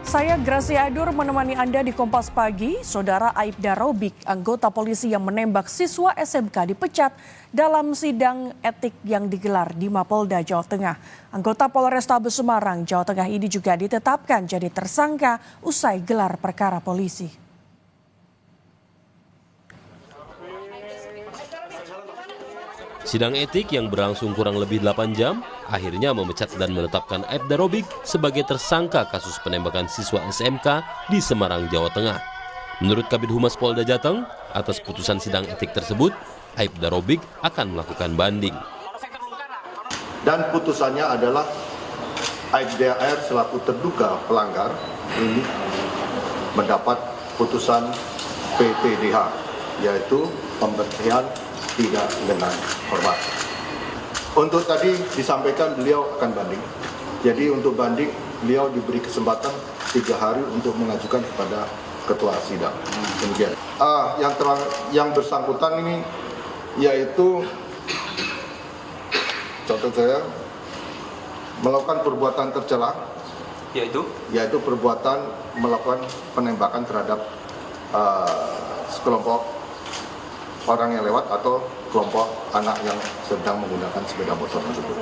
Saya Gracia Adur menemani Anda di Kompas Pagi. Saudara Aibda Robik, anggota polisi yang menembak siswa SMK dipecat dalam sidang etik yang digelar di Mapolda, Jawa Tengah. Anggota Polrestabes Semarang, Jawa Tengah ini juga ditetapkan jadi tersangka usai gelar perkara polisi. Sidang etik yang berlangsung kurang lebih 8 jam akhirnya memecat dan menetapkan Aibda Robik sebagai tersangka kasus penembakan siswa SMK di Semarang, Jawa Tengah. Menurut Kabid Humas Polda Jateng, atas putusan sidang etik tersebut, Aibda Robik akan melakukan banding. Dan putusannya adalah Aibda R selaku terduga pelanggar ini mendapat putusan PTDH, yaitu pemberhentian tidak dengan hormat. Untuk tadi disampaikan beliau akan banding. Jadi untuk banding beliau diberi kesempatan 3 hari untuk mengajukan kepada ketua sidang. Demikian. Yang bersangkutan ini yaitu contoh saya melakukan perbuatan tercela, yaitu perbuatan melakukan penembakan terhadap sekelompok orang yang lewat atau kelompok anak yang sedang menggunakan sepeda motor tersebut.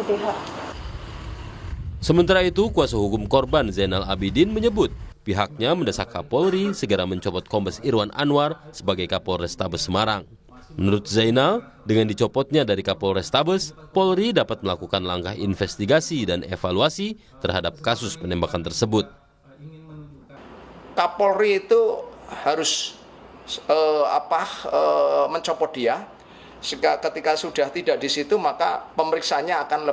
Sementara itu, kuasa hukum korban Zainal Abidin menyebut pihaknya mendesak Kapolri segera mencopot Kombes Irwan Anwar sebagai Kapolrestabes Semarang. Menurut Zainal, dengan dicopotnya dari Kapolrestabes, Polri dapat melakukan langkah investigasi dan evaluasi terhadap kasus penembakan tersebut. Kapolri itu harus mencopot dia. Ketika sudah tidak di situ, maka pemeriksaannya akan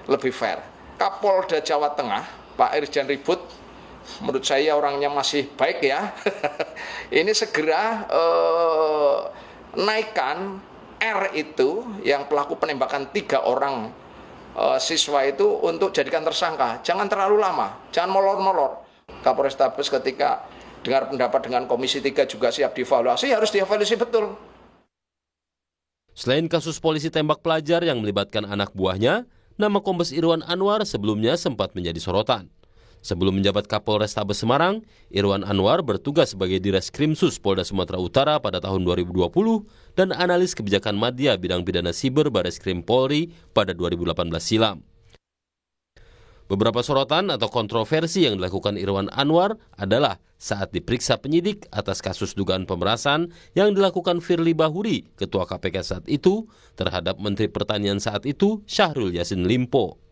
lebih fair. Kapolda Jawa Tengah, Pak Irjen Ribut, menurut saya orangnya masih baik ya. Ini segera naikkan R itu yang pelaku penembakan 3 orang siswa itu untuk jadikan tersangka. Jangan terlalu lama, jangan molor-molor. Kapolrestabes ketika dengar pendapat dengan Komisi 3 juga siap dievaluasi, harus dievaluasi betul. Selain kasus polisi tembak pelajar yang melibatkan anak buahnya, nama Kombes Irwan Anwar sebelumnya sempat menjadi sorotan. Sebelum menjabat Kapolrestabes Semarang, Irwan Anwar bertugas sebagai Direskrimsus Polda Sumatera Utara pada tahun 2020 dan analis kebijakan madya bidang pidana siber Bareskrim Polri pada 2018 silam. Beberapa sorotan atau kontroversi yang dilakukan Irwan Anwar adalah saat diperiksa penyidik atas kasus dugaan pemerasan yang dilakukan Firly Bahuri, Ketua KPK saat itu, terhadap Menteri Pertanian saat itu, Syahrul Yassin Limpo.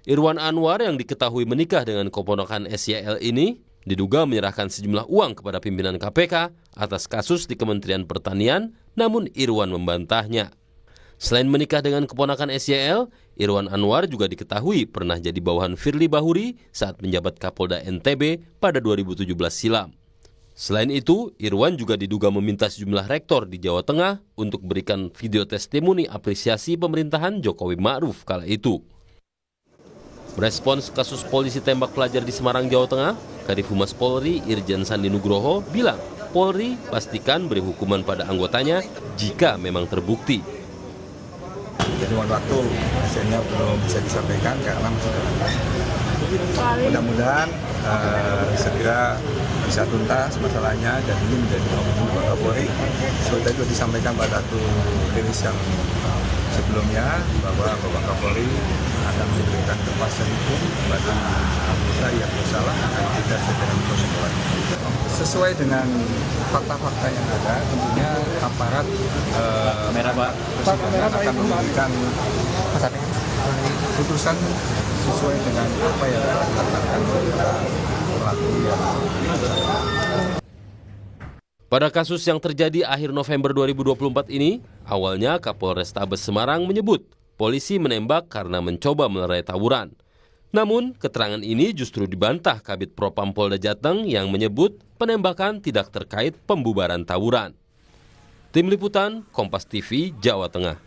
Irwan Anwar yang diketahui menikah dengan keponakan SYL ini diduga menyerahkan sejumlah uang kepada pimpinan KPK atas kasus di Kementerian Pertanian, namun Irwan membantahnya. Selain menikah dengan keponakan SYL, Irwan Anwar juga diketahui pernah jadi bawahan Firly Bahuri saat menjabat Kapolda NTB pada 2017 silam. Selain itu, Irwan juga diduga meminta sejumlah rektor di Jawa Tengah untuk berikan video testimoni apresiasi pemerintahan Jokowi Ma'ruf kala itu. Merespons kasus polisi tembak pelajar di Semarang, Jawa Tengah, Kadif Humas Polri Irjen Sandi Nugroho bilang Polri pastikan beri hukuman pada anggotanya jika memang terbukti. Jadi mohon waktu, hasilnya belum bisa disampaikan karena masih dalam proses. Mudah-mudahan segera bisa tuntas masalahnya dan ini menjadi komitmen Pak Kapolri. Seperti itu disampaikan pada satu rilis yang sebelumnya bahwa Bapak Kapolri akan memberikan kepastian hukum bagi anggota yang bersalah akan tidak dengan prosedur. Sesuai dengan fakta-fakta yang ada, tentunya aparat Presiden akan memberikan putusan sesuai dengan apa yang akan dilakukan oleh pelaku yang Pada kasus yang terjadi akhir November 2024 ini, awalnya Kapolrestabes Semarang menyebut polisi menembak karena mencoba melerai tawuran. Namun, keterangan ini justru dibantah Kabid Propam Polda Jateng yang menyebut penembakan tidak terkait pembubaran tawuran. Tim Liputan, Kompas TV, Jawa Tengah.